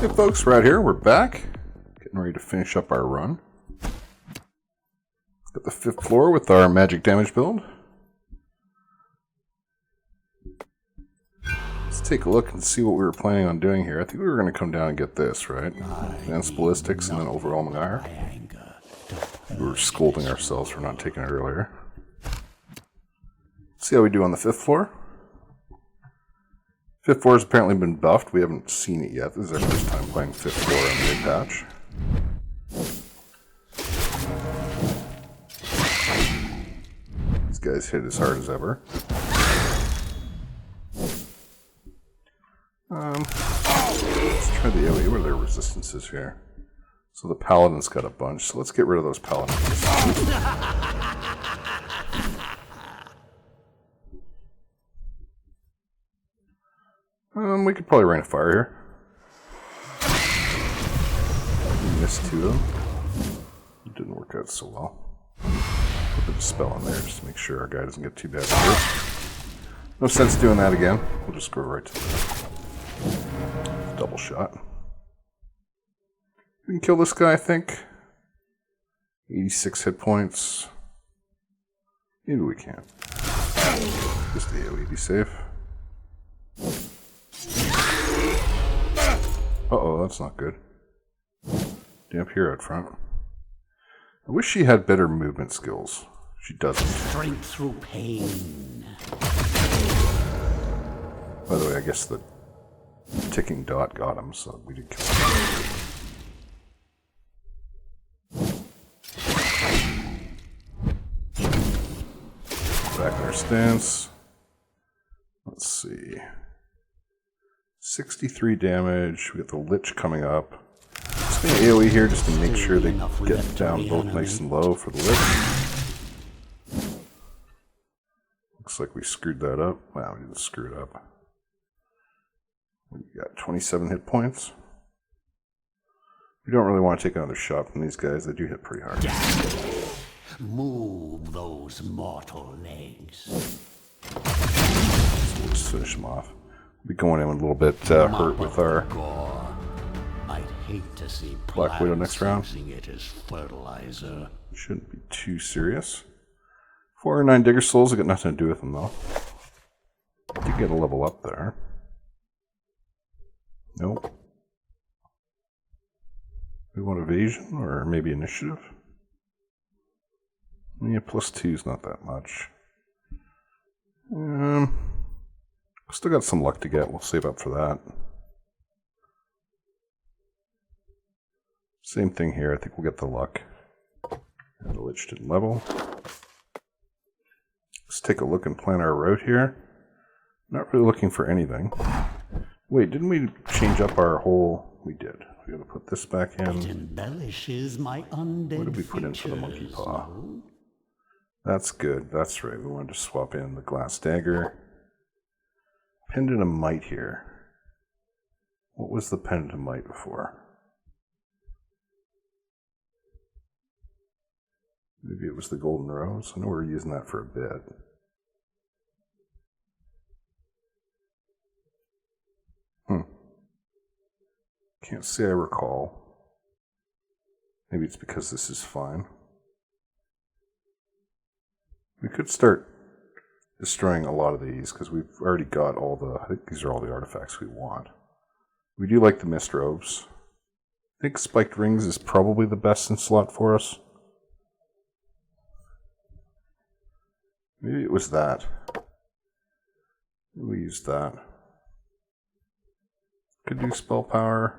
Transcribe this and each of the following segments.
Hey folks, we're out here. We're back. Getting ready to finish up our run. Got the 5th floor with our magic damage build. Let's take a look and see what we were planning on doing here. I think we were going to come down and get this, right? Advanced ballistics and then overwhelming ire. We were scolding ourselves for not taking it earlier. Let's see how we do on the 5th floor. 5th floor has apparently been buffed. We haven't seen it yet. This is our first time playing 5th floor in the mid-patch. These guys hit as hard as ever. Let's try the AoE. What are their resistances here? So the paladin's got a bunch, so let's get rid of those paladin resistances. We could probably rain a fire here. We missed 2 of them. It didn't work out so well. Put a spell in there just to make sure our guy doesn't get too bad hurt. No sense doing that again. We'll just go right to the double shot. We can kill this guy, I think. 86 hit points. Maybe we can. Just the AoE be safe. Uh-oh, that's not good. Damp here out front. I wish she had better movement skills. She doesn't. Strength through pain. By the way, I guess the ticking dot got him, so we did kill him. Back in our stance. Let's see. 63 damage. We got the Lich coming up. Just going to AoE here just to make sure they get down both nice and low for the Lich. Looks like we screwed that up. Wow, we didn't screw it up. We got 27 hit points. We don't really want to take another shot from these guys. They do hit pretty hard. Move those mortal legs. So we'll just finish them off. We'll be going in a little bit hurt with our I'd hate to see Black Widow next round. using it as fertilizer. Shouldn't be too serious. 409 Digger Souls, I got nothing to do with them though. Did get a level up there. Nope. We want evasion or maybe initiative? Yeah, +2 is not that much. Still got some luck to get. We'll save up for that. Same thing here. I think we'll get the luck. And the Lich didn't level. Let's take a look and plan our route here. Not really looking for anything. Wait, didn't we change up our whole... We did. We gotta put this back in. It embellishes my undead What did we put in for the monkey paw? That's good. That's right. We wanted to swap in the glass dagger. Pendant of Might here. What was the Pendant of Might before? Maybe it was the Golden Rose. I know we were using that for a bit. Can't say I recall. Maybe it's because this is fine. We could start destroying a lot of these because we've already got all the... I think these are all the artifacts we want. We do like the mist robes. I think spiked rings is probably the best in slot for us. Maybe it was that. We used that. Could do spell power.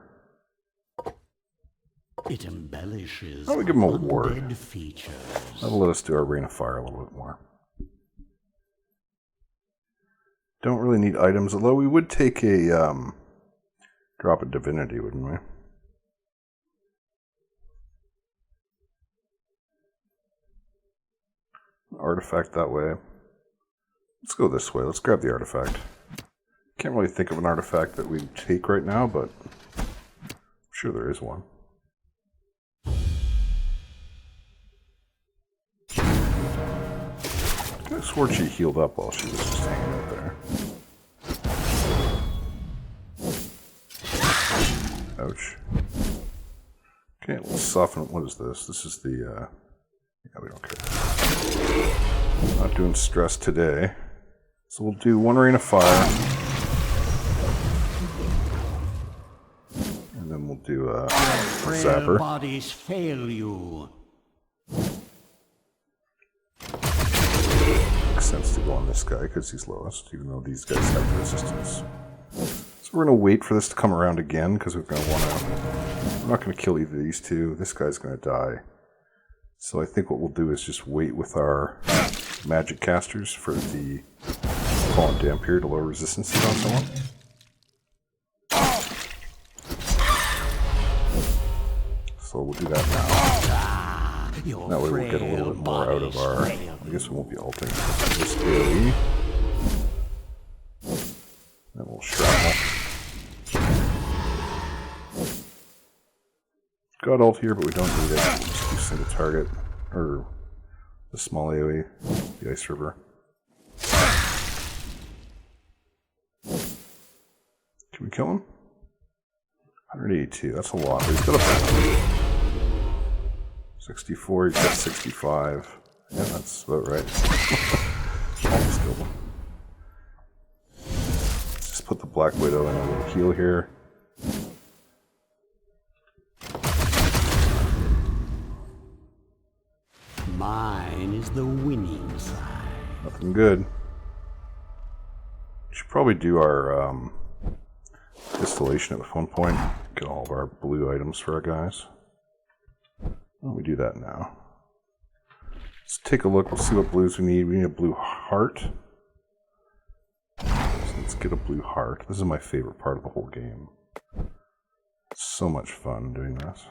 It embellishes Why don't we give him a ward? features. That'll let us do our Rain of Fire a little bit more. Don't really need items, although we would take a drop of divinity, wouldn't we? Artifact that way. Let's go this way. Let's grab the artifact. Can't really think of an artifact that we'd take right now, but I'm sure there is one. I swore she healed up while she was just hanging out there. Ouch. Okay, let's soften. What is this? This is the, yeah, we don't care. Not doing stress today. So we'll do one Rain of Fire. And then we'll do a Zapper. Bodies fail you. Makes sense to go on this guy because he's lowest, even though these guys have resistance. So we're going to wait for this to come around again because we're going to want to... We're not going to kill either of these two. This guy's going to die. So I think what we'll do is just wait with our magic casters for the Fallen Dampier to lower resistances on someone. So we'll do that now. That way we'll get a little bit more out of our... I guess we won't be ulting. This AoE. Then we'll shrapnel. Got ult here, but we don't need it. We'll just do single target. Or the small AoE. The Ice River. Can we kill him? 182. That's a lot. But he's got a 64. He's got 65. Yeah, that's about right. Almost killed him. Let's just put the Black Widow in a little heal here. Mine is the winning side. Nothing good. We should probably do our distillation at one point. Get all of our blue items for our guys. Why don't we do that now? Let's take a look. We'll see what blues we need. We need a blue heart. So let's get a blue heart. This is my favorite part of the whole game. It's so much fun doing this.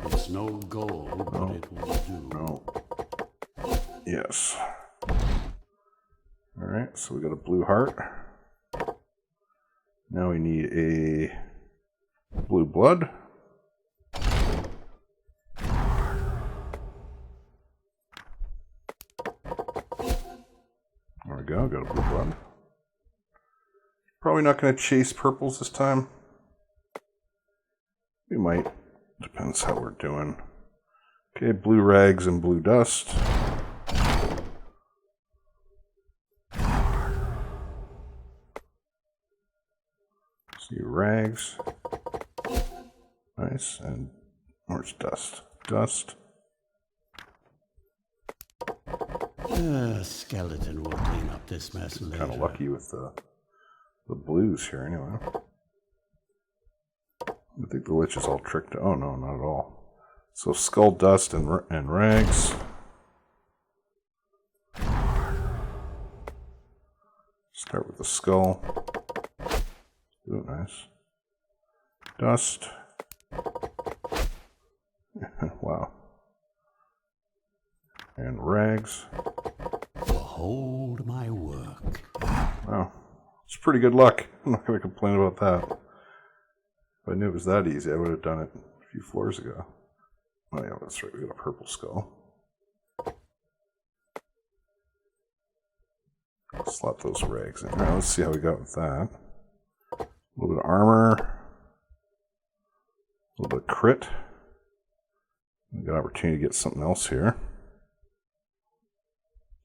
It's no goal, but it will do. No. Yes. Alright, so we got a blue heart. Now we need a blue blood. There we go, got a blue blood. Probably not going to chase purples this time. We might. Depends how we're doing. Okay, blue rags and blue dust. See rags. Nice. And where's dust? Dust. Skeleton will clean up this mess later. Kind of lucky with the blues here anyway. I think the Lich is all tricked. Oh no, not at all. So skull, dust, and rags. Start with the skull. Ooh, nice. Dust. Wow. And rags. Behold my work. Wow. It's pretty good luck. I'm not going to complain about that. If I knew it was that easy, I would have done it a few floors ago. Oh yeah, that's right, we got a purple skull. Slap those rags in. Alright, let's see how we got with that. A little bit of armor. A little bit of crit. We got an opportunity to get something else here.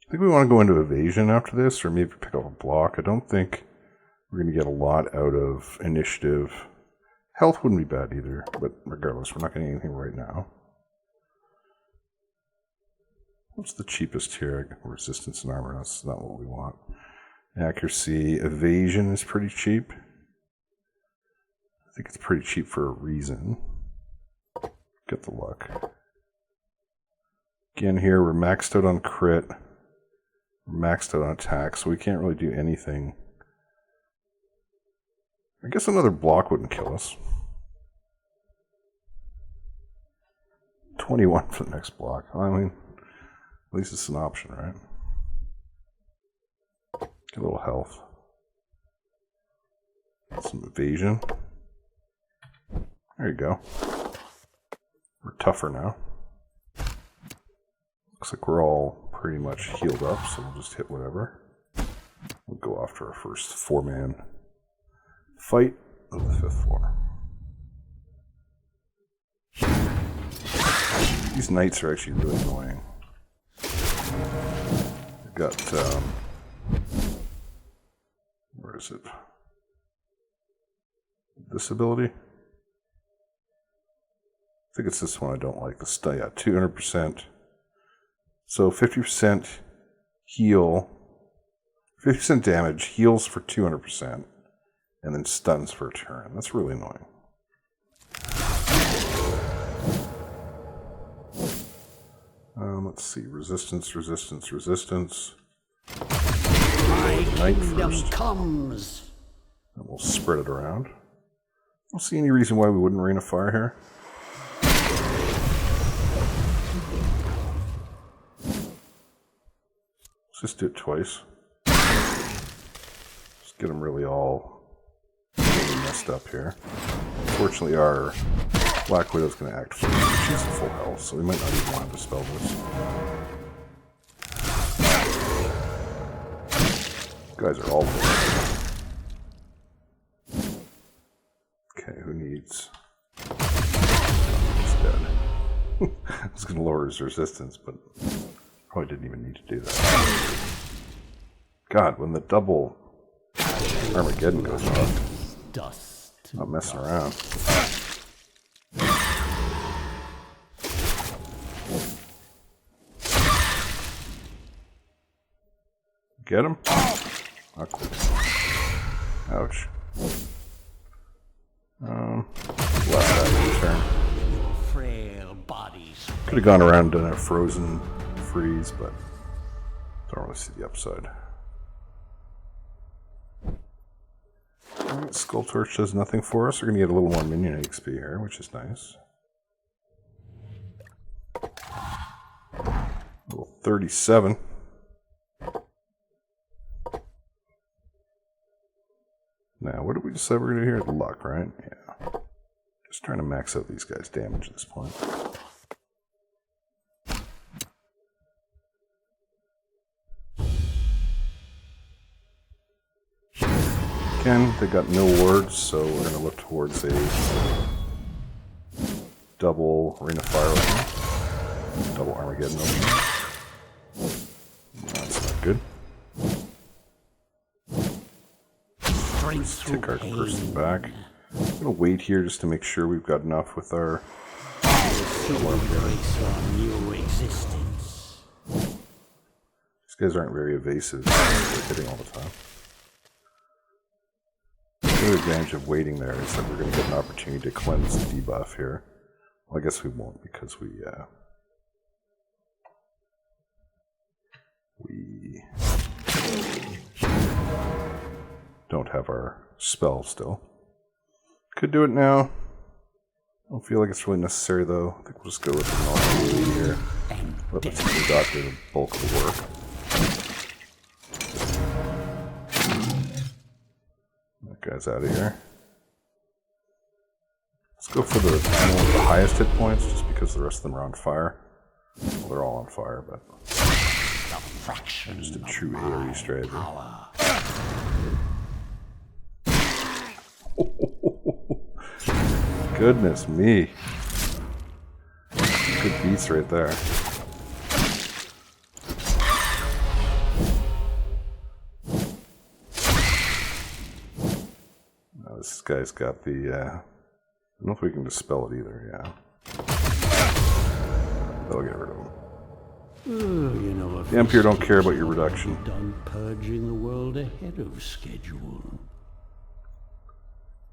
I think we want to go into evasion after this, or maybe pick up a block. I don't think we're going to get a lot out of initiative. Health wouldn't be bad either, but regardless, we're not getting anything right now. What's the cheapest here? Resistance and armor, that's not what we want. Accuracy, evasion is pretty cheap. I think it's pretty cheap for a reason. Get the luck. Again here, we're maxed out on crit. We're maxed out on attack, so we can't really do anything. I guess another block wouldn't kill us. 21 for the next block. I mean, at least it's an option, right? Get a little health. Some evasion. There you go. We're tougher now. Looks like we're all pretty much healed up, so we'll just hit whatever. We'll go after our first 4-man fight of the 5th floor. These knights are actually really annoying. I've got, where is it? This ability? I think it's this one I don't like. The yeah, 200%. So 50% heal, 50% damage, heals for 200%, and then stuns for a turn. That's really annoying. Let's see, resistance, resistance, resistance. My Knight kingdom first. comes. And we'll spread it around. I don't see any reason why we wouldn't Rain of Fire here. Let's just do it twice. Just get them really all messed up here. Unfortunately, our Black Widow's going to act first. She's at full health, so we might not even want to dispel this. These guys are all dead. Okay, who needs... He's dead. I was going to lower his resistance, but probably didn't even need to do that. God, when the double Armageddon goes off, not messing around. Get him? Awkward. Ouch. Last out of the turn. Frail bodies. Could have gone around and done a frozen freeze, but don't really see the upside. Alright, Skull Torch does nothing for us. We're going to get a little more minion XP here, which is nice. Level 37. Now, what did we decide we're going to do here? Luck, right? Yeah. Just trying to max out these guys' damage at this point. Again, they got no wards, so we're going to look towards a double Ring of Fire opening. Double Armageddon opening. That's not good. Let's tick our person back. I'm going to wait here just to make sure we've got enough with our... These guys aren't very evasive. They're hitting all the time. The other advantage of waiting there is that we're going to get an opportunity to cleanse the debuff here. Well, I guess we won't because we don't have our spell still. Could do it now. I don't feel like it's really necessary though. I think we'll just go with the normal here. Let the dot do the bulk of the work. That guy's out of here. Let's go for the one with the highest hit points, just because the rest of them are on fire. Well, they're all on fire, but just a true AoE strategy. Goodness me. Good beats right there. Now this guy's got the, I don't know if we can dispel it either, yeah. That'll get rid of him. You know, The Empire don't care about your reduction. Done purging the world ahead of schedule.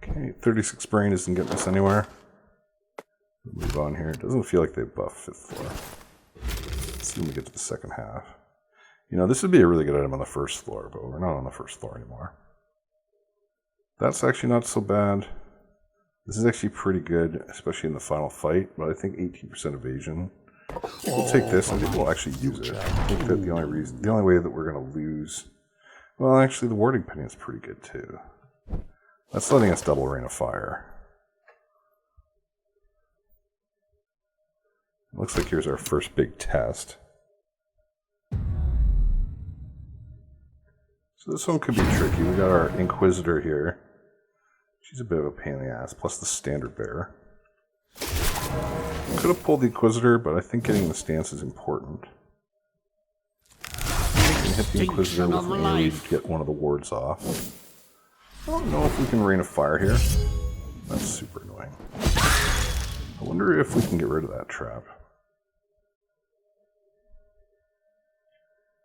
Okay, 36 brain isn't getting us anywhere. Move on here. It doesn't feel like they buff 5th floor. Let's see when we get to the second half. You know, this would be a really good item on the 1st floor, but we're not on the 1st floor anymore. That's actually not so bad. This is actually pretty good, especially in the final fight, but I think 18% evasion. We'll take this and we'll actually use it. I think that the only way that we're going to lose... Well, actually, the warding penny is pretty good too. That's letting us double Rain of Fire. Looks like here's our first big test. So this one could be tricky. We got our Inquisitor here. She's a bit of a pain in the ass, plus the standard bearer. Could have pulled the Inquisitor, but I think getting the stance is important. We can hit the Inquisitor with an AoE to get one of the wards off. I don't know if we can Rain of Fire here. That's super annoying. I wonder if we can get rid of that trap.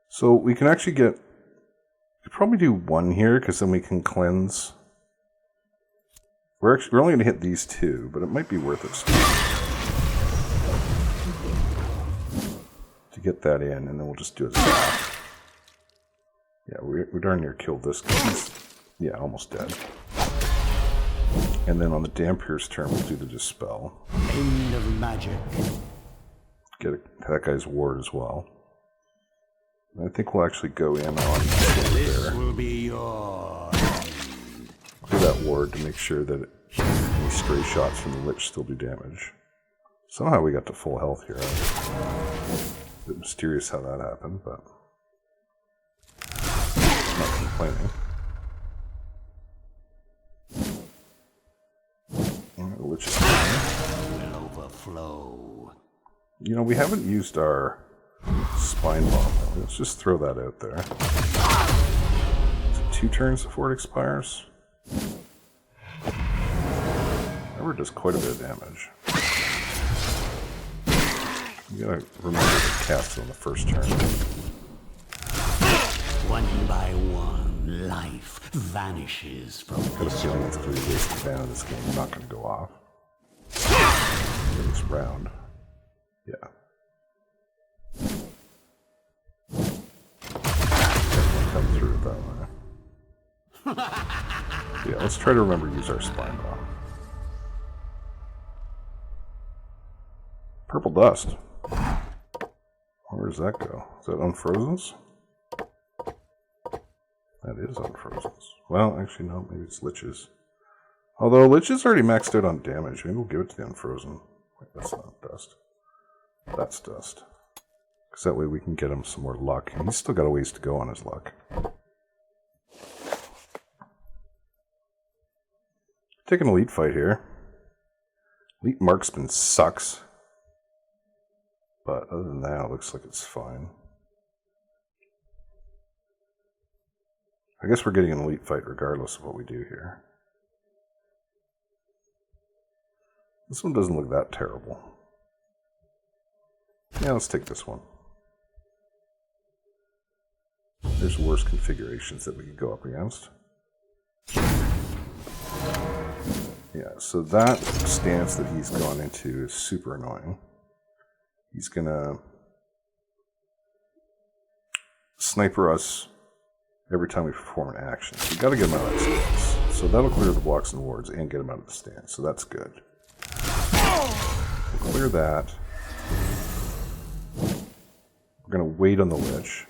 So we can actually get... We could probably do one here, because then we can cleanse. We're only going to hit these two, but it might be worth it still. To get that in, and then we'll just do it. Yeah, we darn near killed this guy. He's, yeah, almost dead. And then on the Dampier's turn, we'll do the Dispel. End of magic. Get that guy's ward as well. I think we'll actually go in on This will be your clear that ward to make sure that any stray shots from the Lich still do damage. Somehow we got to full health here. A bit mysterious how that happened, but I'm not complaining. And the Lich is will overflow. You know, we haven't used our Spine Bomb. Let's just throw that out there. Is it 2 turns before it expires? Never does quite a bit of damage. You gotta remember to cast it on the first turn. One by one, life vanishes from I got a feeling it's going to be wasted mana of this game. I'm not going to go off. For this round. Yeah. Come through it that way. Yeah, let's try to remember to use our Spine Bomb. Purple dust. Where does that go? Is that Unfrozen's? That is Unfrozen's. Well, actually, no, maybe it's Lich's. Although Lich is already maxed out on damage. Maybe we'll give it to the Unfrozen. Wait, that's not dust. That's dust. Because that way we can get him some more luck. And he's still got a ways to go on his luck. Take an elite fight here. Elite Marksman sucks. But other than that, it looks like it's fine. I guess we're getting an elite fight regardless of what we do here. This one doesn't look that terrible. Yeah, let's take this one. There's worse configurations that we could go up against. Yeah, so that stance that he's gone into is super annoying. He's gonna sniper us every time we perform an action. So we gotta get him out of that stance. So that'll clear the blocks and wards and get him out of the stance. So that's good. We'll clear that. We're gonna wait on the Lich.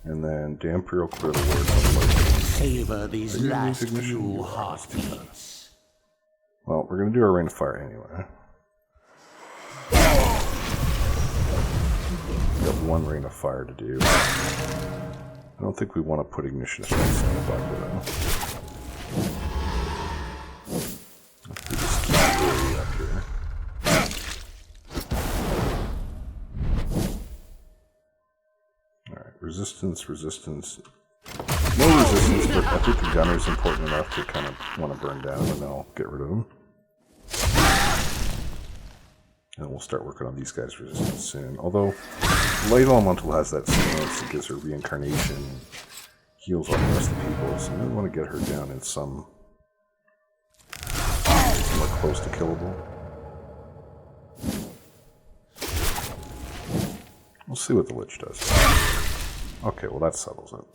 And then Dampier will clear the wards on the Lich. Savor these last few heartbeats. Well, we're gonna do our Rain of Fire anyway. We got one Rain of Fire to do. I don't think we want to put Ignition Effects on the Black Widow. We just keep the up here. Alright, resistance, resistance. No resistance, but I think the gunner is important enough to kind of want to burn down, and then I'll get rid of him. And we'll start working on these guys' resistance soon. Although, Light Elemental has that stance that gives her reincarnation, heals all the rest of the people, so we want to get her down in some somewhere close to killable. We'll see what the Lich does. Okay, well that settles it.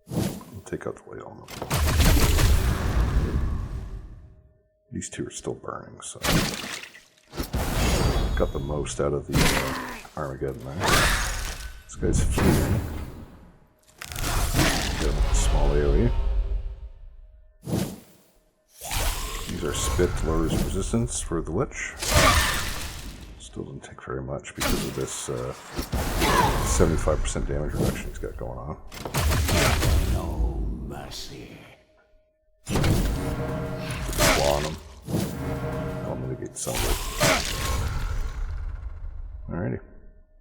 We'll take out the Light Elemental. These two are still burning, so... Got the most out of the Armageddon there. This guy's fleeing. Get him with a small AoE. Use our spit to lower his resistance for the Lich. Still doesn't take very much because of this 75% damage reduction he's got going on. No mercy. Claw on him. I'll mitigate some of it. Alrighty.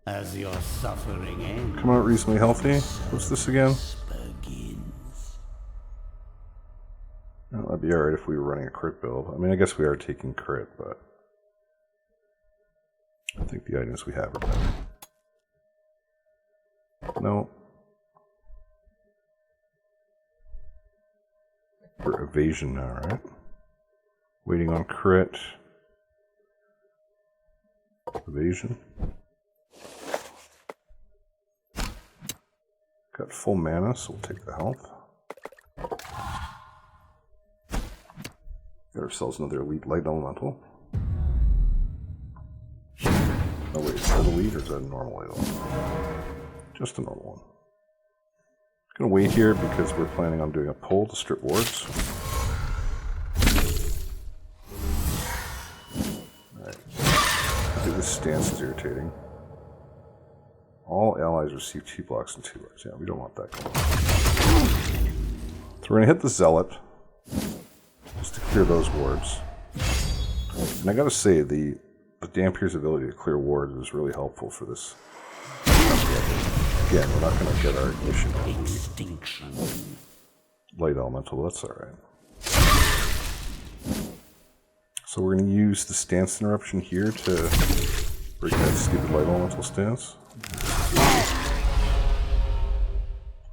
As your suffering ends, Coming out reasonably healthy. What's this again? begins. Well, that'd be alright if we were running a crit build. I mean, I guess we are taking crit, but I think the items we have are better. No. For evasion now, right? Waiting on crit. Evasion. Got full mana, so we'll take the health. Got ourselves another elite light elemental. Oh wait, is that elite or is that a normal light elemental? Just a normal one. Gonna wait here because we're planning on doing a pull to strip wards. Alright. I think this stance is irritating. All allies receive 2 blocks and 2 wards. Yeah, we don't want that going on. So we're gonna hit the Zealot just to clear those wards. And I gotta say, the Dampier's ability to clear wards is really helpful for this. Again, we're not going to get our ignition on Extinction. light elemental, that's alright. So we're going to use the stance interruption here to break that stupid light elemental stance.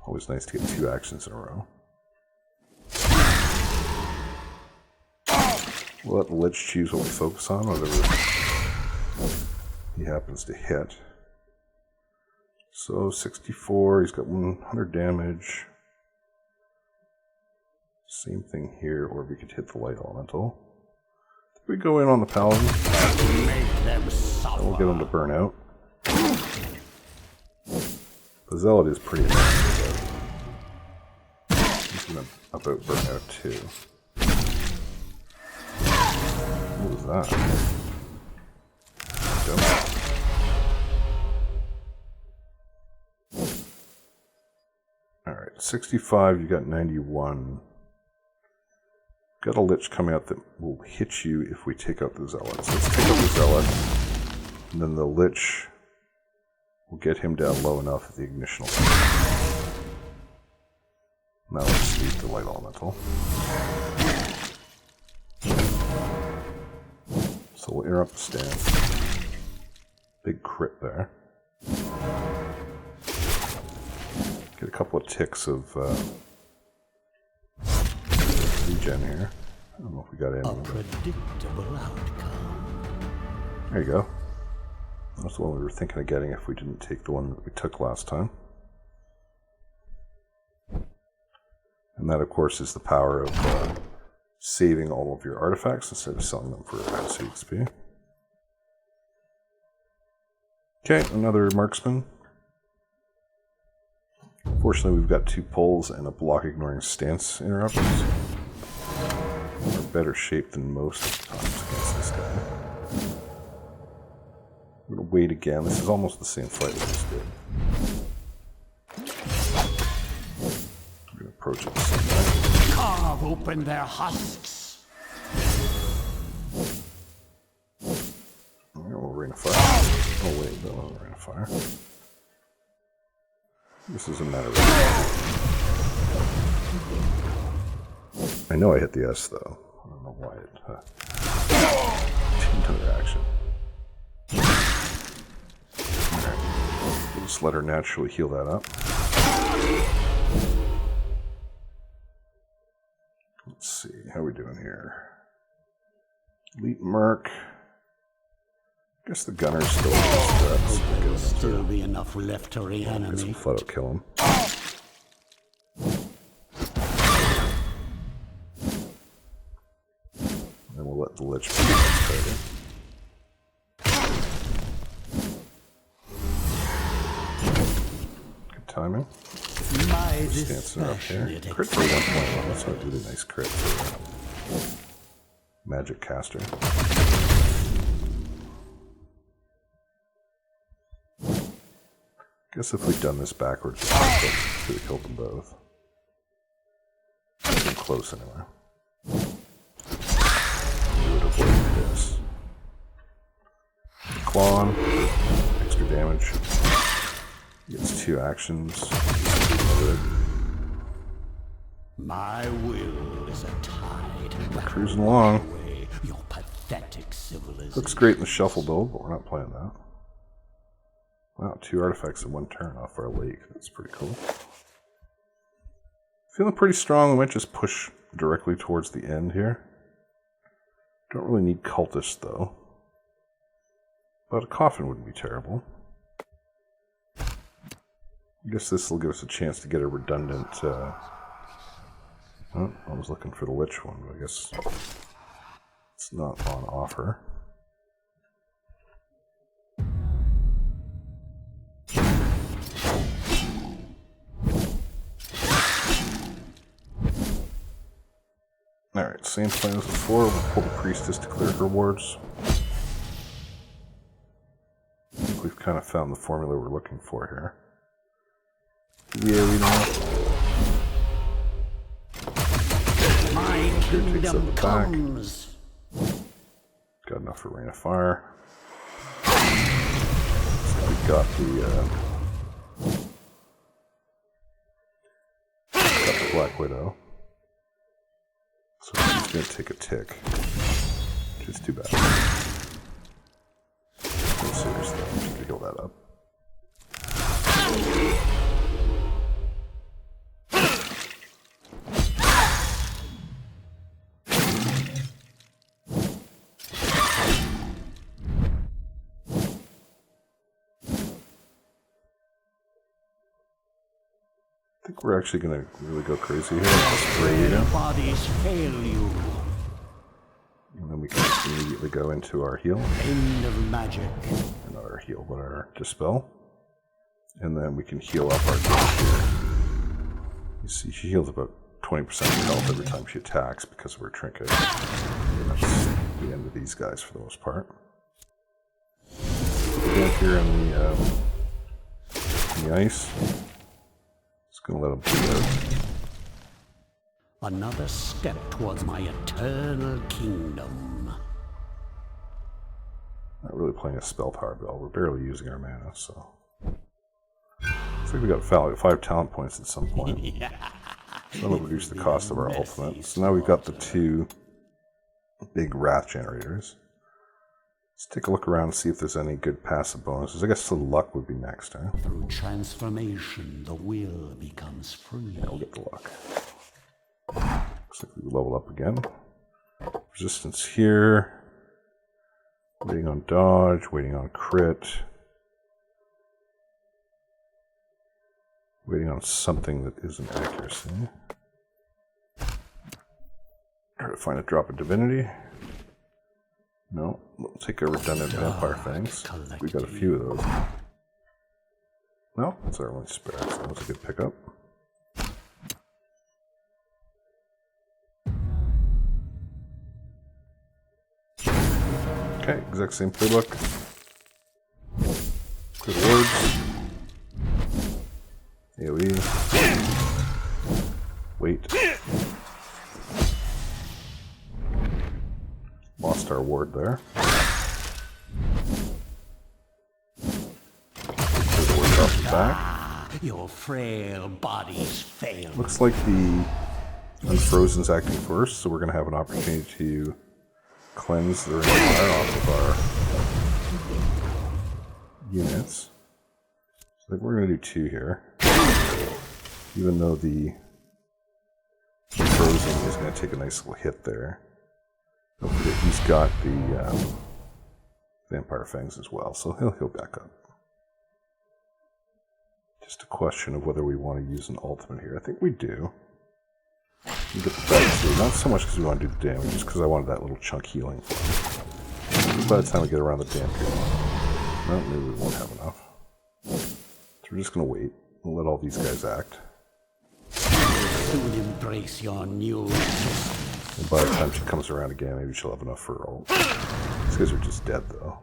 Always nice to get 2 actions in a row. We'll let the Lich choose what we focus on, whatever he happens to hit. So 64, he's got 100 damage. Same thing here, or we could hit the light elemental. If we go in on the paladin, Make them suffer. we'll get him to burn out. The Zealot is pretty annoying. He's gonna about burn out too. What was that? Alright, 65, you got 91. Got a Lich coming out that will hit you if we take out the Zealot. So let's take out the Zealot, and then the Lich will get him down low enough that the ignition will come. Now let's leave the light elemental. So we'll interrupt the stance. Big crit there. Get a couple of ticks of regen here. I don't know if we got any. A predictable outcome. There you go. That's the one we were thinking of getting if we didn't take the one that we took last time. And that, of course, is the power of saving all of your artifacts instead of selling them for XP. Okay, another marksman. Fortunately, we've got 2 pulls and a block ignoring stance interruptions. We're in better shape than most of the times against this guy. We're going to wait again. This is almost the same fight we just did. We're going to approach it the same way. Carve open their husks. Alright, we'll rain of fire. Oh wait, no, we'll rain of fire. This is a matter of... I know I hit the S though. I don't know why it... Another action. Alright. We'll just let her naturally heal that up. Let's see, how are we doing here? Elite Merc. I guess the gunner's still in his threats. There will still be enough left to I guess we'll reanimate. flat out kill him. And we'll let the Lich be the next target. Good timing. My Stancing up here. dispassionate Crit for 1.1. That's a really nice crit for magic caster. Guess if we'd done this backwards, we could have killed them both. Getting close anyway. We would avoid this. Claw, extra damage. Gets 2 actions. My will is a tide. Cruising along. Your pathetic civilization. Looks great in the shuffle build, but we're not playing that. Wow, 2 artifacts in 1 turn off our lake. That's pretty cool. Feeling pretty strong. We might just push directly towards the end here. Don't really need cultists though. But a coffin wouldn't be terrible. I guess this will give us a chance to get a redundant... oh, I was looking for the Lich one, but I guess it's not on offer. Alright, same plan as before. We'll pull the Priestess to clear her wards. I think we've kind of found the formula we're looking for here. Yeah, we know. My kingdom comes. Got enough for Rain of Fire. So we got the Black Widow. So she's going to take a tick. Which is too bad. No, seriously, I'm just going to heal that up. I think we're actually going to really go crazy here. Just Bodies fail you. And then we can just immediately go into our heal. End of magic. Or not our heal, but our dispel. And then we can heal up our damage here. You see, she heals about 20% of her health every time she attacks because of her trinket. And that's the end of these guys for the most part. Down here in the ice. Just gonna let them do that. Another step towards my eternal kingdom. Not really playing a spell power build. We're barely using our mana, so. Looks like we got 5 talent points at some point. So that'll reduce the cost of our ultimate. So now we've got the 2 big wrath generators. Let's take a look around and see if there's any good passive bonuses. I guess the luck would be next, huh? Through transformation, the will becomes free. Yeah, we'll get the luck. Looks like we level up again. Resistance here. Waiting on dodge, waiting on crit. Waiting on something that isn't accuracy. Try to find a drop of divinity. No, we'll take a redundant vampire fangs. We got a few of those. No, that's our only spare, so that was a good pickup. Okay, exact same playbook. Clear the wards. AoE. Wait. Lost our ward there. Clear the ward off the back. Your frail bodies fail. Looks like the Unfrozen's acting first, so we're going to have an opportunity to cleanse the Ring of Fire off of our units. So I think we're going to do 2 here. Even though the Unfrozen is going to take a nice little hit there. Don't forget he's got the Vampire Fangs as well, so he'll heal back up. Just a question of whether we want to use an ultimate here. I think we do. We get the back too. Not so much because we want to do the damage, just because I wanted that little chunk healing for him. By the time we get around the damn period, well, maybe we won't have enough. So we're just going to wait. We'll let all these guys act. Soon embrace your new existence. And by the time she comes around again, maybe she'll have enough for her ult. These guys are just dead, though.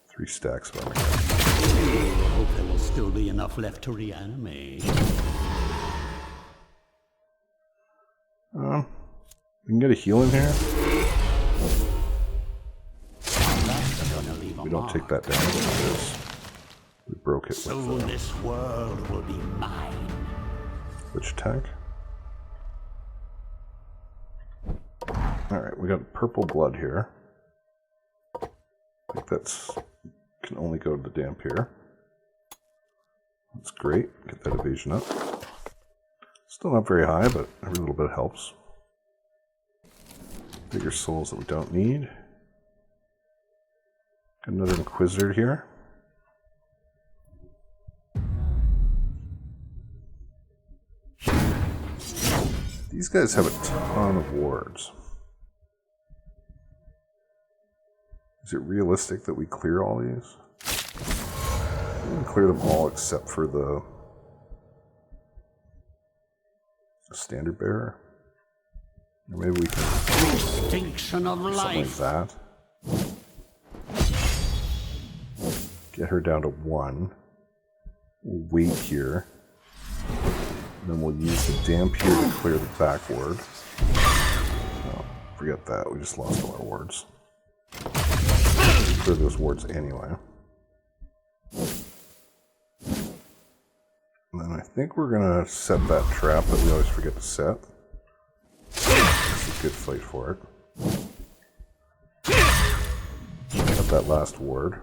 3 stacks of armor. I hope there will still be enough left to reanimate. We can get a heal in here. That's gonna leave a We don't mark. take that damage because we broke it Soon with this world will be mine. Lich attack. Alright, we got purple blood here. I think that's can only go to the damp here. That's great. Get that evasion up. Still not very high, but every little bit helps. Bigger souls that we don't need. Got another Inquisitor here. These guys have a ton of wards. Is it realistic that we clear all these? We can clear them all except for the standard bearer. Or maybe we can Extinction of something like life. that. Get her down to 1. We'll wait here. Then we'll use the damp here to clear the back ward. No, forget that. We just lost all our wards. Clear those wards anyway. And then I think we're gonna set that trap that we always forget to set. It's a good fight for it. Got that last ward.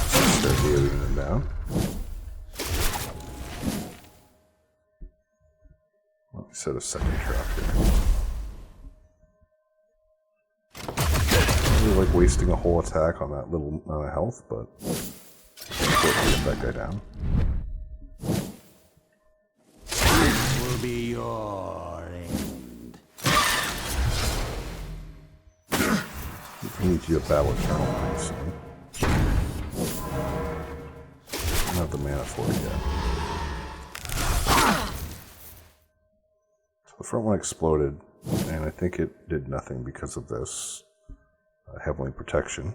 Start AoEing them down. Let me set a second trap here. I really like wasting a whole attack on that little amount of health, but get that guy down. This will be your end. We need you a battle eternal pretty soon. I don't have the mana for it yet. So the front one exploded, and I think it did nothing because of this Heavenly Protection.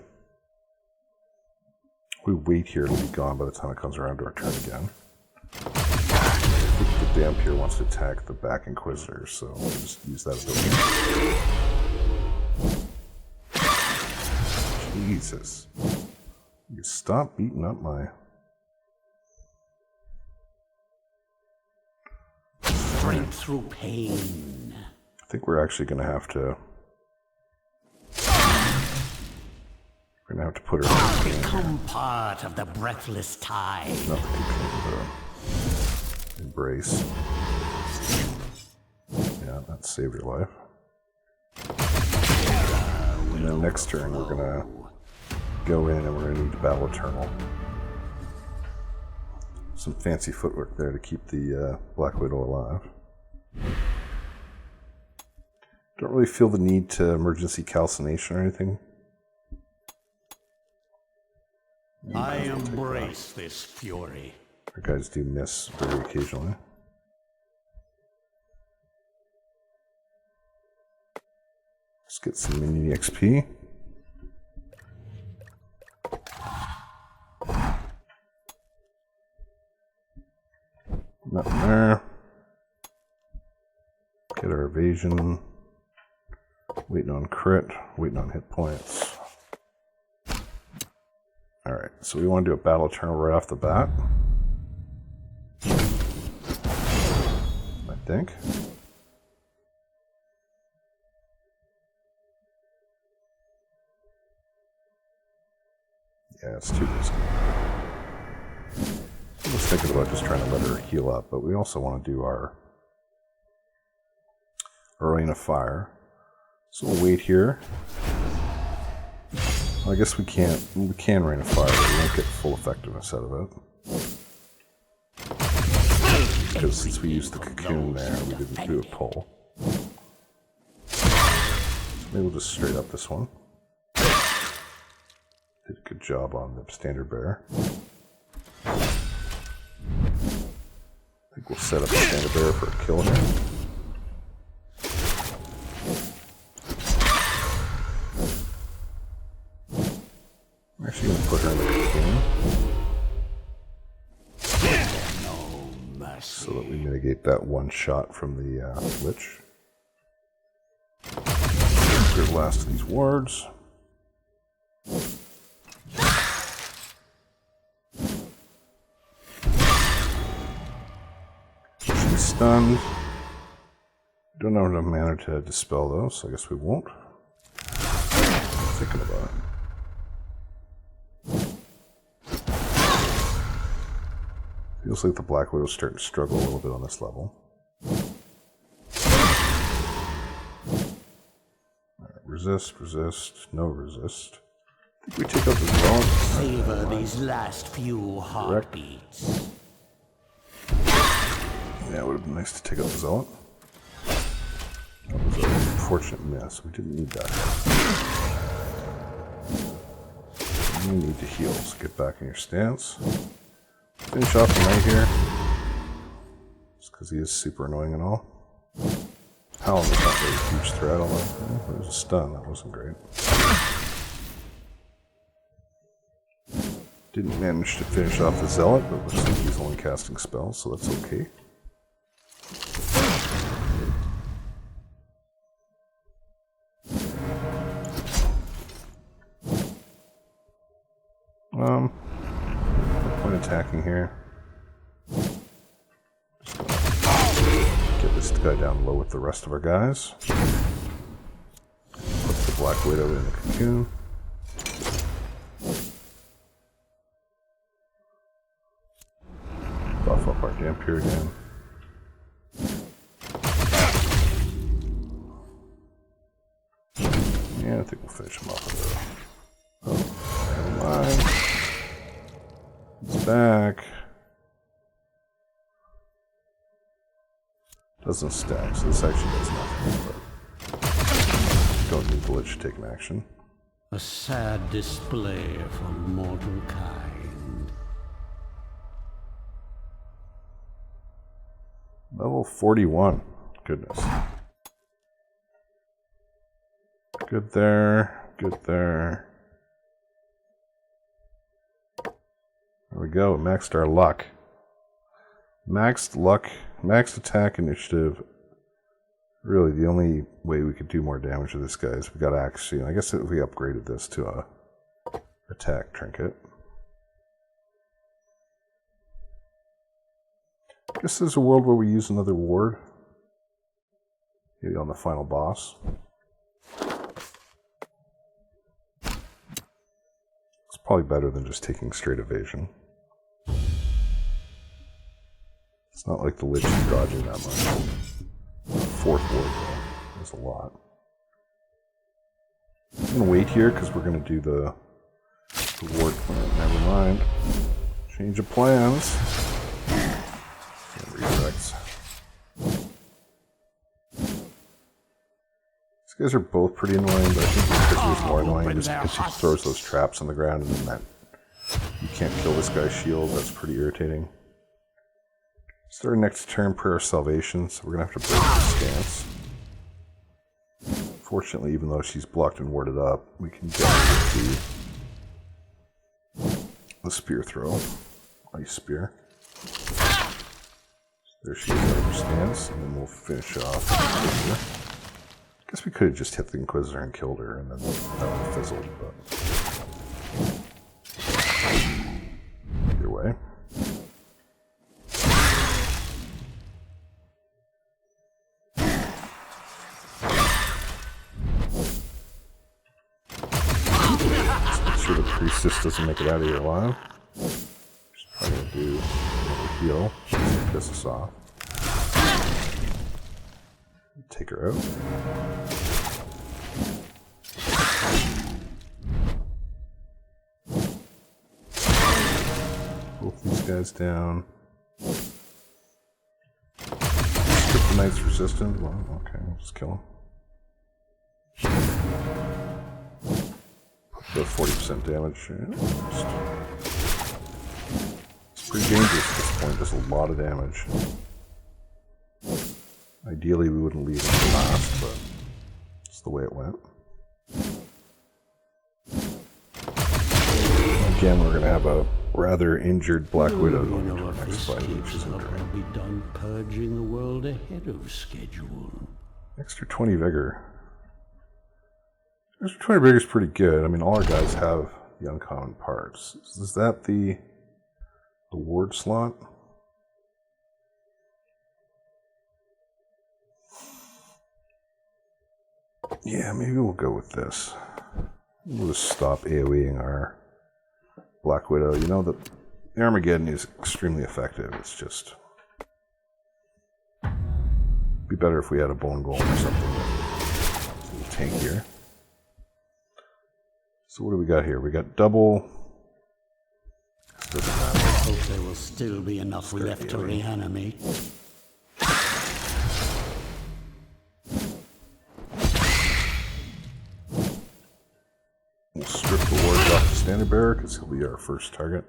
We wait here, it'll be gone by the time it comes around to our turn again. I think the damp here wants to attack the back Inquisitor, so we'll just use that ability. Jesus. You stop beating up my... Strength through pain. I think we're actually going to have to... We're going to have to put her in Become part of the breathless tide. nothing can embrace. Yeah, that saved your life. And then next turn we're gonna go in and we're gonna need to battle Eternal. Some fancy footwork there to keep the Black Widow alive. Don't really feel the need to emergency calcination or anything. I embrace this fury. Our guys do miss very occasionally. Let's get some mini XP. Nothing there. Get our evasion. Waiting on crit. Waiting on hit points. Alright, so we want to do a battle eternal right off the bat. I think. Yeah, it's too risky. I was thinking about just trying to let her heal up, but we also want to do our Rain of Fire. So we'll wait here. Well, I guess we can Rain of Fire, but we won't get full effectiveness out of it. Because since we used the cocoon there, we didn't do a pull. Maybe we'll just straight up this one. Did a good job on the standard bearer. I think we'll set up the standard bearer for a kill here. I'm actually going to put her in the cocoon. so that we mitigate that one shot from the Lich. Clear the last of these wards. She's stunned. Don't have enough mana to dispel those, so I guess we won't. Thinking about it. Feels like the Black Widow's starting to struggle a little bit on this level. Alright, resist, no resist. I think we take out the Zealot. Savor these last few heartbeats. Yeah, it would have been nice to take out the Zealot. That was an unfortunate miss. We didn't need that. You need to heal, so get back in your stance. Finish off the knight here. Just because he is super annoying and all. Howling is not really a huge threat, although it was a stun. That wasn't great. Didn't manage to finish off the Zealot, but looks like he's only casting spells, so that's okay. No point attacking here. Just gonna get this guy down low with the rest of our guys. Put the Black Widow in the cocoon. Buff up our Dampier again. Yeah, I think we'll finish him off with a... Oh, never mind. It's back. Doesn't stack, so this actually does nothing. But don't need the Lich to take an action. A sad display for mortal kind. Level 41. Goodness. Good there. Good there. There we go. Maxed our luck. Maxed luck. Maxed attack initiative. Really, the only way we could do more damage to this guy is we got to actually... I guess if we upgraded this to a attack trinket. I guess there's a world where we use another ward. Maybe on the final boss. It's probably better than just taking straight evasion. It's not like the Lich is dodging that much. Fourth ward though. There's a lot. I'm going to wait here because we're going to do the ward plan. Never mind. Change of plans. And resurrects. These guys are both pretty annoying, but I think this is more annoying just because he throws those traps on the ground and then that you can't kill this guy's shield. That's pretty irritating. It's our next turn prayer of salvation, so we're going to have to break the stance. Fortunately, even though she's blocked and warded up, we can get to the spear throw. Ice spear. There she is out of her stance, and then we'll finish off. I guess we could have just hit the Inquisitor and killed her, and then that would have fizzled, but either way. The priestess doesn't make it out of here alive. She's probably going to do another heal. She's going to piss us off. Take her out. Both these guys down. Strip the Knight's resistant. Well, okay, we'll just kill him. The 40% damage. It's pretty dangerous at this point. There's a lot of damage. Ideally, we wouldn't leave it to last, but it's the way it went. Again, we're going to have a rather injured Black Widow You going know, into our if next this fight, which keeps is up, great. I'll be done purging the world ahead of schedule. Extra 20 vigor. Extra 20 vigor is pretty good. I mean, all our guys have the uncommon parts. Is that the ward slot? Yeah, maybe we'll go with this. We'll just stop AoEing our Black Widow. You know, the Armageddon is extremely effective. It's just... be better if we had a bone golem or something. Tankier. So what do we got here? We got double... doesn't matter. I hope there will still be enough left to reanimate. We'll strip the wards off the standard bearer because he'll be our first target.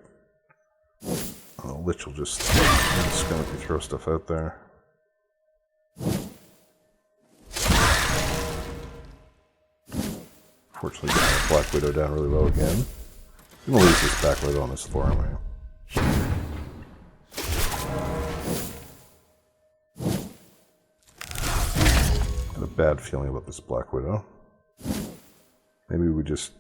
Lich will just indiscriminately throw stuff out there. Fortunately, got Black Widow down really low again. I'm gonna leave this back right on this floor, am I? Got a bad feeling about this Black Widow. Maybe we just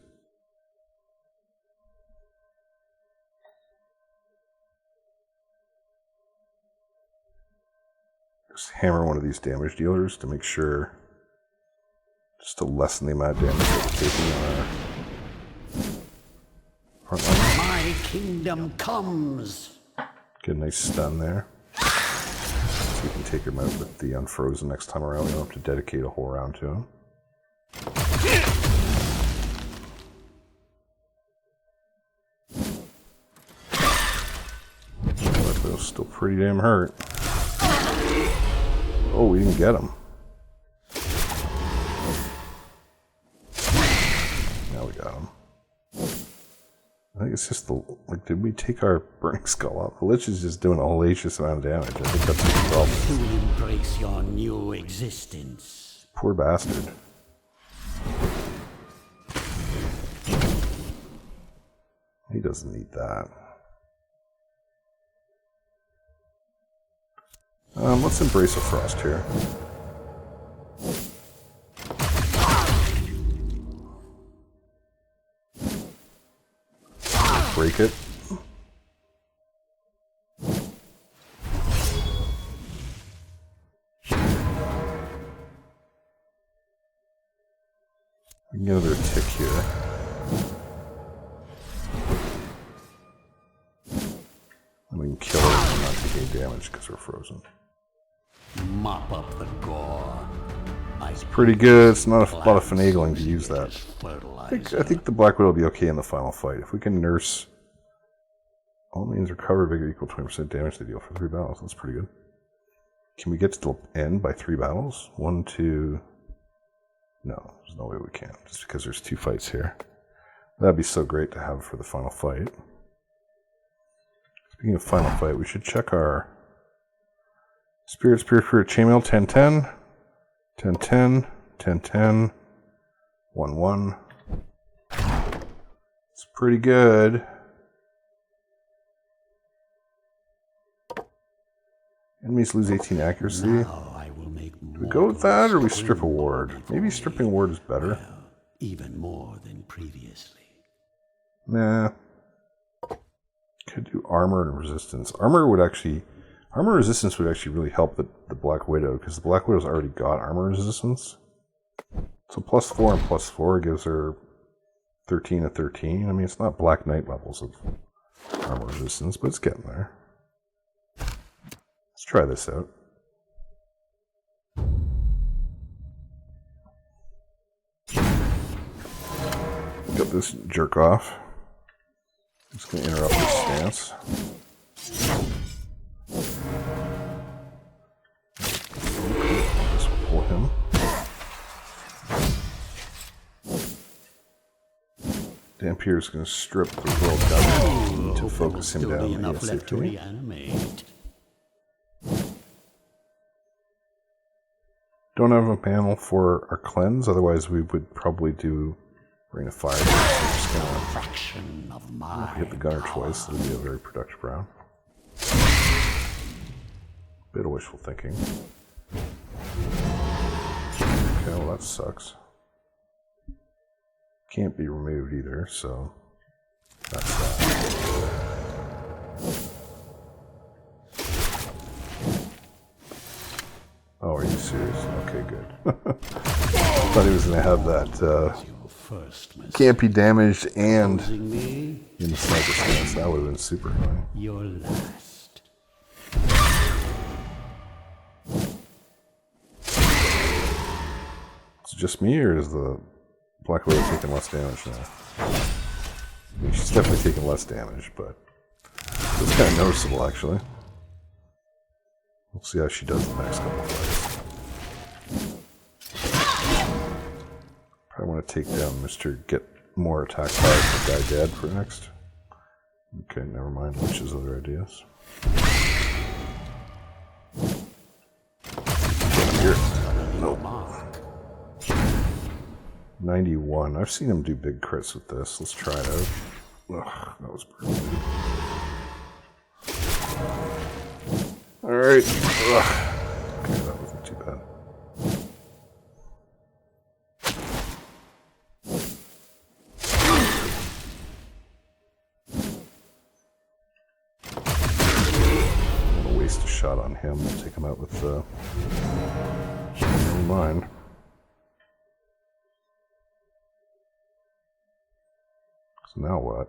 hammer one of these damage dealers to make sure, just to lessen the amount of damage that we're taking on our front line. My kingdom comes! Get a nice stun there. So we can take him out with the Unfrozen next time around. We don't have to dedicate a whole round to him. But still pretty damn hurt. Oh, we didn't get him. Now we got him. I think it's just the, like, did we take our Burning Skull off? The Lich is just doing a hellacious amount of damage. I think that's the problem. To embrace your new existence. Poor bastard. He doesn't need that. Let's embrace a frost here. Break it. We can get another tick here. And we can kill it and not take any damage because we're frozen. Mop up the gore. It's pretty good. It's not a lot of finagling to use that. I think the Black Widow will be okay in the final fight. If we can nurse all means recover vigor equal 20% damage they deal for 3 battles. That's pretty good. Can we get to the end by 3 battles? 1, 2... No, there's no way we can. Just because there's 2 fights here. That'd be so great to have for the final fight. Speaking of final fight, we should check our Spirit, Chainmail, 10-10, 10-10, 10-10, 1-1. It's pretty good. Enemies lose 18 accuracy. Do we go with that, or we strip a ward? Maybe stripping a ward is better. Even more than previously. Nah. Could do armor and resistance. Armor resistance would actually really help the Black Widow, because the Black Widow's already got armor resistance. So +4 and +4 gives her 13 to 13. I mean, it's not Black Knight levels of armor resistance, but it's getting there. Let's try this out. Got this jerk off. I'm just going to interrupt his stance. This will pull him. Dampier's going to strip the world down to focus him down ASAP. Don't have a panel for our cleanse, otherwise we would probably do Rain of Fire. So we're just gonna Fraction of my hit the gunner twice. That'll be a very productive round. Bit of wishful thinking. Okay, well that sucks. Can't be removed either, so that's that. Oh, are you serious? Okay, good. Thought he was going to have that can't be damaged and in the sniper stance. That would have been super annoying. Your last. Is it just me, or is the Black Widow taking less damage now? I mean, she's definitely taking less damage, but it's kind of noticeable, actually. We'll see how she does the next couple of fights. Probably want to take down Mr. Get More Attack Power for Guy Dead for next. Okay, never mind Lich's other ideas. Here. Nope. 91. I've seen him do big crits with this. Let's try it out. Ugh, that was brutal. Alright. Okay, that wasn't too bad. I'm gonna waste a shot on him. We'll take him out with never mind. So now what?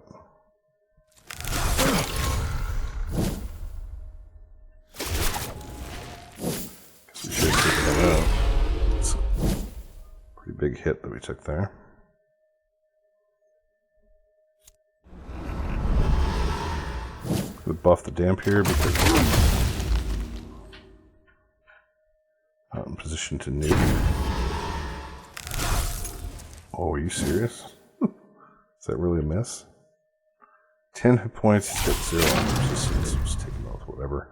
Guess we should have taken him out. It's a pretty big hit that we took there. Could buff the damp here because not in position to nuke. Oh, are you serious? Is that really a miss? 10 hit points, hit 0 resistance. Just take him out with whatever.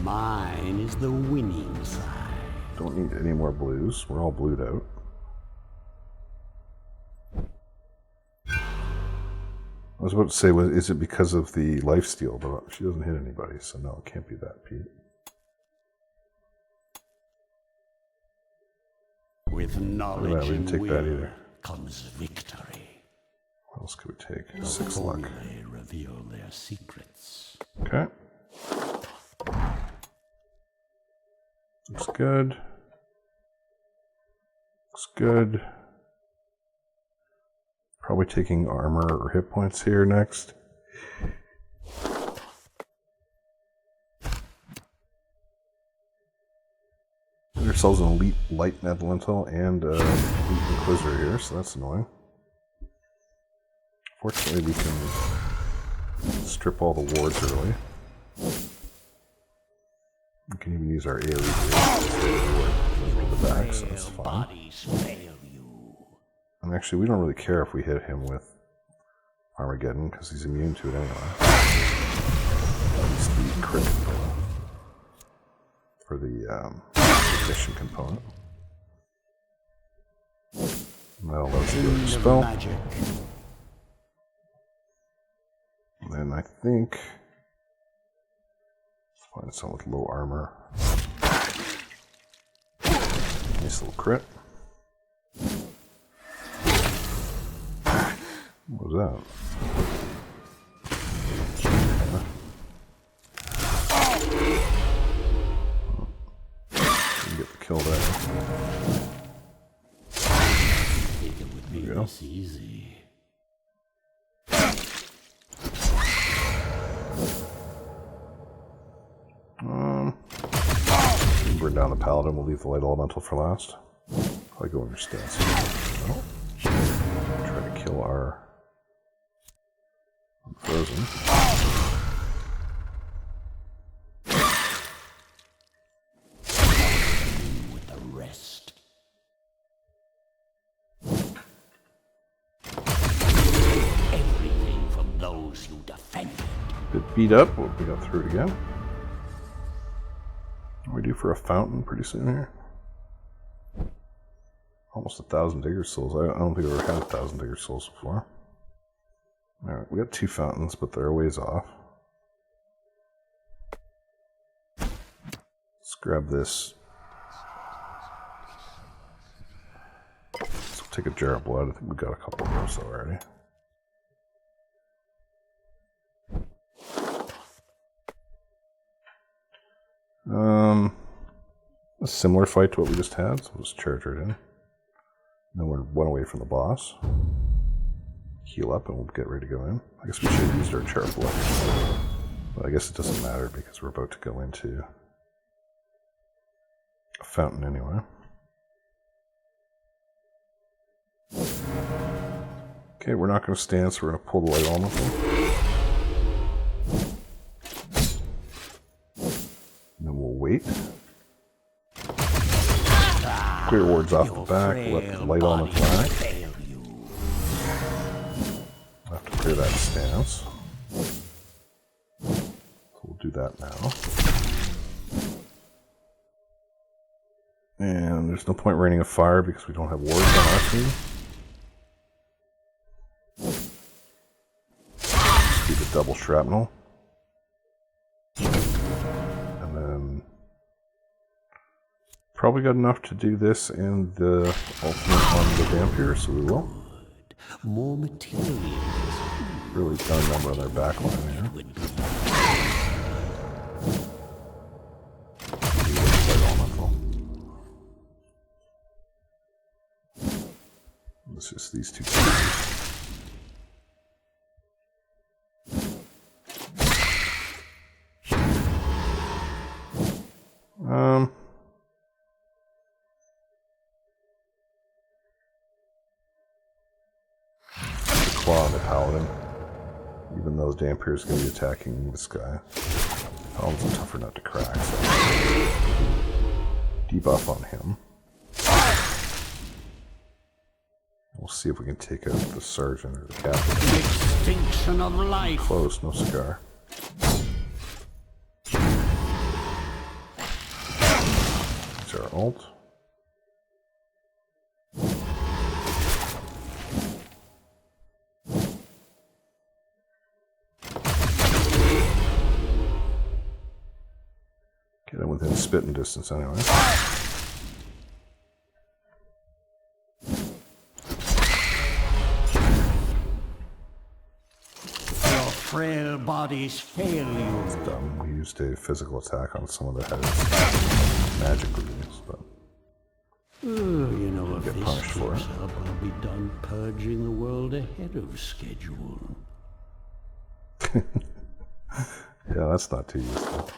Mine is the winning side. Don't need any more blues. We're all blued out. I was about to say, is it because of the lifesteal? But she doesn't hit anybody, so no, it can't be that, Pete. With knowledge we didn't take that either. Comes victory. What else could we take? 6 luck. They reveal their secrets. Okay. Looks good. Looks good. Probably taking armor or hit points here next. Get ourselves an elite light elemental and elite inquisitor here, so that's annoying. Fortunately, we can strip all the wards early. We can even use our AoE here to the back, so that's fine. And actually, we don't really care if we hit him with Armageddon, because he's immune to it anyway. At least the crit for the ignition component. And that'll let us do a spell. And then I think let's find someone with low armor. Nice little crit. What was that? Didn't get the kill there. Think it would be this easy. Burn down the paladin. We'll leave the light elemental for last. Probably go under stance. No. Try to kill our Unfrozen. With the rest. Everything from those you defended. Bit beat up, but we got through it again. What do we do for a fountain pretty soon here? Almost 1,000 digger souls. I don't think I've ever had 1,000 digger souls before. Alright, we got 2 fountains, but they're a ways off. Let's grab this. Let's take a jar of blood. I think we got a couple of those already. A similar fight to what we just had, so we'll just charge right in. Then we're 1 away from the boss. Heal up and we'll get ready to go in. I guess we should have used our jar of blood. But I guess it doesn't matter because we're about to go into a fountain anyway. Okay, we're not going to stand, so we're going to pull the light on with them. And then we'll wait. Clear wards off the back, let the light on the back. I'll have to clear that stance. So we'll do that now. And there's no point raining a fire because we don't have wards on our team. Just do the double shrapnel. And then probably got enough to do this and the ultimate on the vampire, so we will. More materials. Really done a number on their back line here. It's just these 2 pieces. Claw the paladin. Even though the Dampier is going to be attacking this guy. Paladin's a tougher nut to crack, so debuff on him. We'll see if we can take out the sergeant or the captain. The extinction of life. Close, no cigar. There's our ult. Get him within spitting distance anyway. Frail bodies fail you. It's dumb. We used a physical attack on some of the heads. Magic readings, but you know, if get this punished for it. keeps up, I'll be done purging the world ahead of schedule. Yeah, that's not too useful.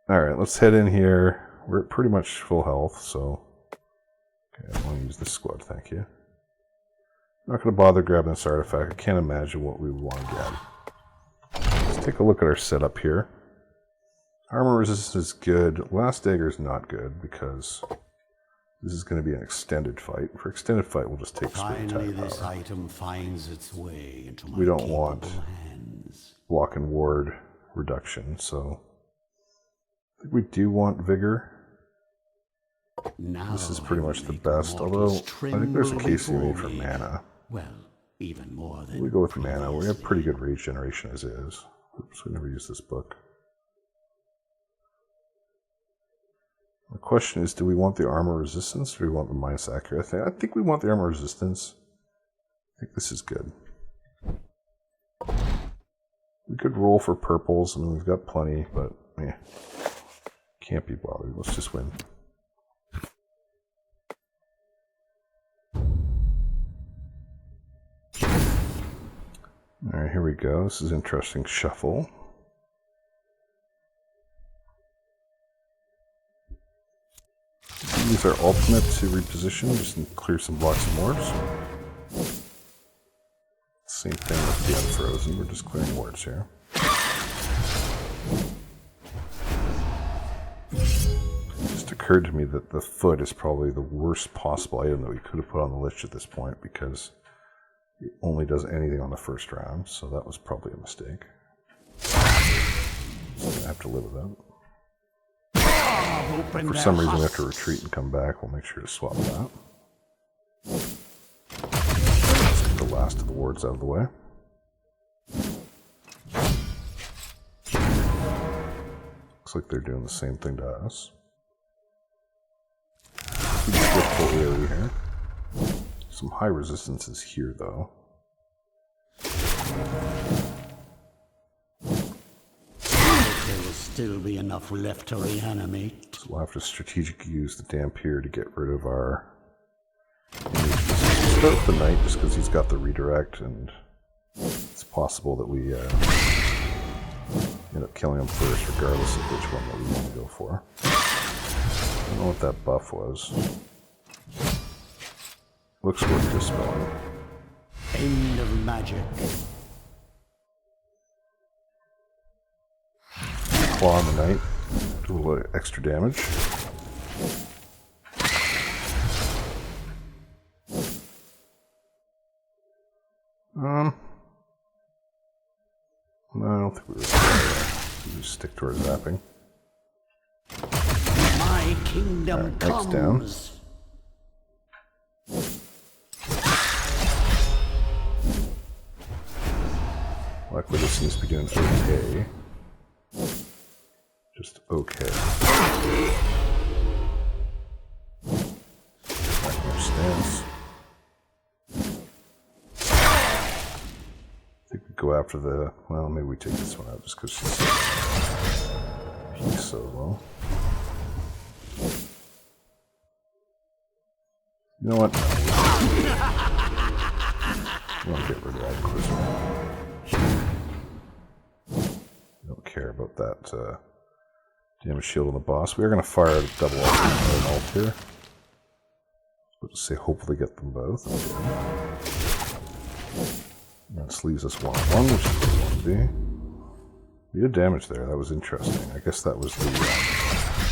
Alright, let's head in here. We're at pretty much full health, so okay, I want to use this squad, thank you. I'm not going to bother grabbing this artifact. I can't imagine what we would want to get. Let's take a look at our setup here. Armor resistance is good. Last Dagger is not good because this is going to be an extended fight. For extended fight, we'll just take sprint Finally, attack this power. item finds its way into my We don't want hands. block and ward reduction, so I think we do want vigor. Now This is pretty I much will the make best, mortals although I think there's a tremble case to be made before for me. mana. Well, even more than We go with mana. We have previously. pretty good rage generation as is. Oops, we never used this book. The question is, do we want the armor resistance or do we want the minus accuracy? I think we want the armor resistance. I think this is good. We could roll for purples. I mean, we've got plenty, but can't be bothered. Let's just win. Alright, here we go. This is interesting. Shuffle. Use our ultimate to reposition, just clear some blocks and wards. Same thing with the Unfrozen, we're just clearing wards here. It just occurred to me that the foot is probably the worst possible item that we could have put on the Lich at this point because it only does anything on the first round, so that was probably a mistake. So I have to live with that. carve open For their some reason we have to husks. retreat and come back. We'll make sure to swap that. Let's get the last of the wards out of the way. Looks like they're doing the same thing to us. We just get full AoE here. Some high resistances here, though. There will still be enough left to reanimate. So we'll have to strategically use the Dampier to get rid of our image resistance. Start with the Knight just because he's got the redirect, and it's possible that we end up killing him first, regardless of which one that we want to go for. I don't know what that buff was. Looks worth dispelling. End of magic. Claw on the Knight. Do a little extra damage. No, I don't think we we just stick to our zapping. My kingdom Knight's down. comes. Black Widow seems to be doing okay. Just okay. Back in our stance. I think we go after the... Well, maybe we take this one out just because she's so low. You know what? I want to get rid of that Inquisitor. Don't care about that damage shield on the boss. We are going to fire a double ult here. Let's say hopefully get them both. Okay. That leaves us 1-on-1, which is what we want to be. We did damage there. That was interesting. I guess that was the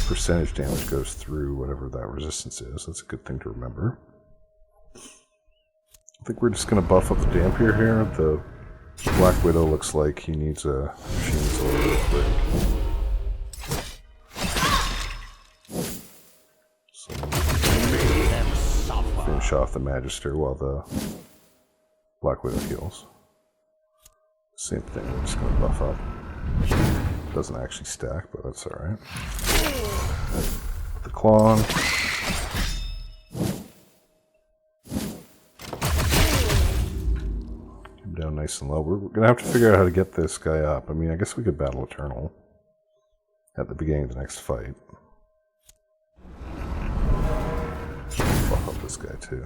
percentage damage goes through whatever that resistance is. That's a good thing to remember. I think we're just going to buff up the Dampier here. The Black Widow looks like he needs a machine's a little break. So finish off the Magister while the Black Widow heals. Same thing, we're just going to buff up. Doesn't actually stack, but that's alright. The Claw. Down nice and low. We're going to have to figure out how to get this guy up. I mean, I guess we could battle Eternal at the beginning of the next fight. Buff up this guy too.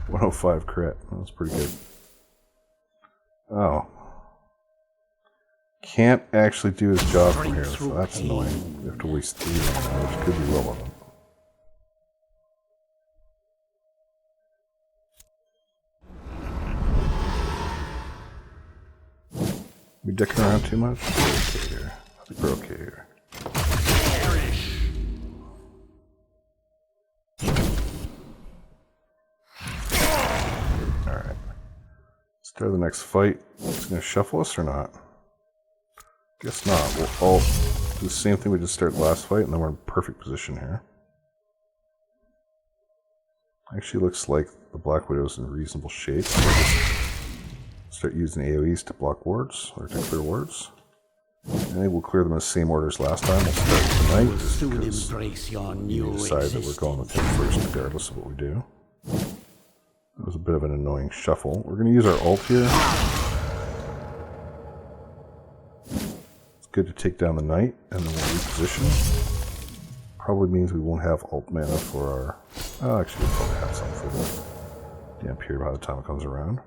105 crit. That was pretty good. Oh. Can't actually do his job from here, so that's annoying. We have to waste 3 mana, which could be relevant. We dicking around too much? We're okay here. I think we're okay here. Alright. Start the next fight. It's going to shuffle us or not? Guess not. We'll all do the same thing we just started last fight, and then we're in perfect position here. Actually looks like the Black Widow's in reasonable shape. So start using AoEs to block wards, or to clear wards. And then we'll clear them in the same order as last time. We'll start with the Knight, just because we decide that we're going with him first, regardless of what we do. That was a bit of an annoying shuffle. We're going to use our ult here. It's good to take down the Knight, and then we'll reposition. Probably means we won't have ult mana for our... Oh, actually, we'll probably have some for the Dampier by the time it comes around.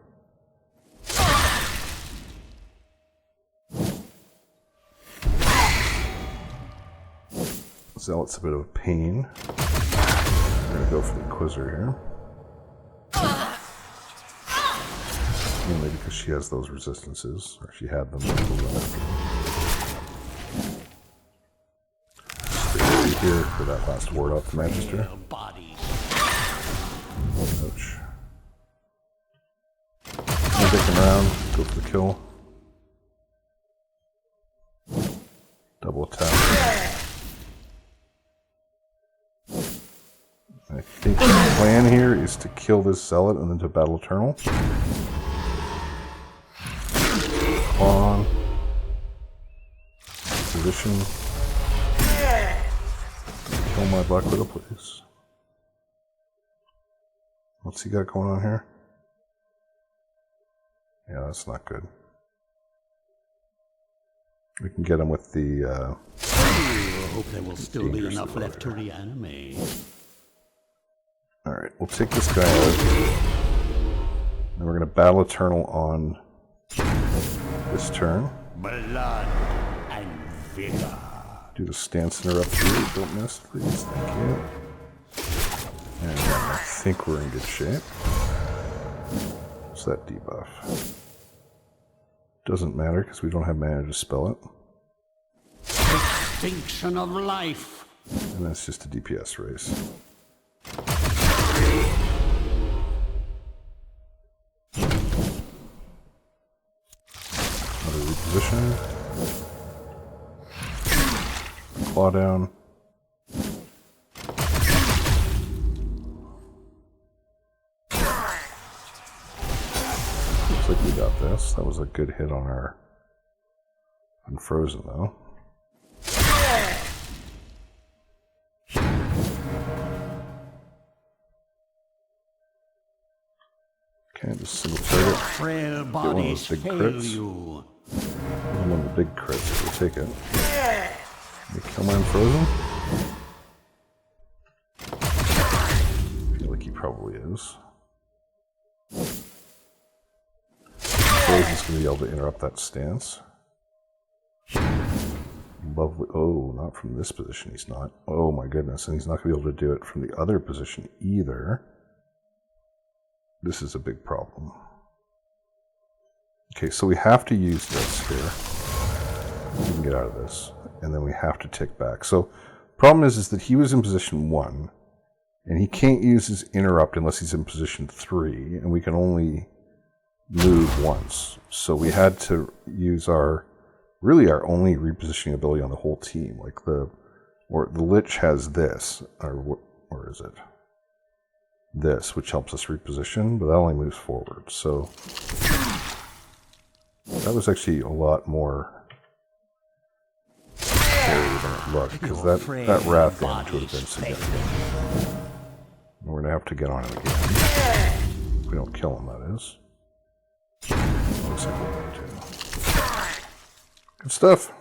Zealot's a bit of a pain. We're going to go for the Inquisitor here. Mainly because she has those resistances, or she had them. Straight here for that last ward off the Magister. Ouch. I'm dicking around, go for the kill. Double attack. I think the plan here is to kill this zealot and then to battle Eternal. On. Position. Kill my Black Widow, please. What's he got going on here? Yeah, that's not good. We can get him with the, I hope there will still be enough left to reanimate. Alright, we'll take this guy out. Then we're going to battle Eternal on this turn. Blood and vigor. Do the stance interrupt here. Don't miss, please. Thank you. And I think we're in good shape. What's that debuff? Doesn't matter because we don't have mana to spell it. Extinction of life. And that's just a DPS race. Another reposition. Claw down. Looks like we got this. That was a good hit on our Unfrozen though. Okay, just single target. Frail Get one of bodies those big fail crits. you. One of the big crits. We'll take it. Let me kill my Unfrozen. I feel like he probably is. Unfrozen's going to be able to interrupt that stance. Lovely. Oh, not from this position. He's not. Oh my goodness. And he's not going to be able to do it from the other position either. This is a big problem. Okay, so we have to use this here. We can get out of this. And then we have to tick back. So problem is that he was in position 1. And he can't use his interrupt unless he's in position 3. And we can only move once. So we had to use our only repositioning ability on the whole team. Like the Lich has this. Or is it? This, which helps us reposition, but that only moves forward. So that was actually a lot more scary than it looked, because that wrath damage would have been significant. And we're going to have to get on him again. If we don't kill him, that is. Looks like we're going to. Good stuff.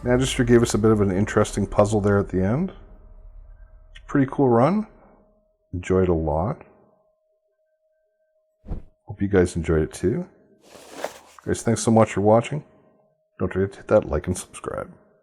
Magister gave us a bit of an interesting puzzle there at the end. It's a pretty cool run. Enjoyed it a lot. Hope you guys enjoyed it too. Guys, thanks so much for watching. Don't forget to hit that like and subscribe.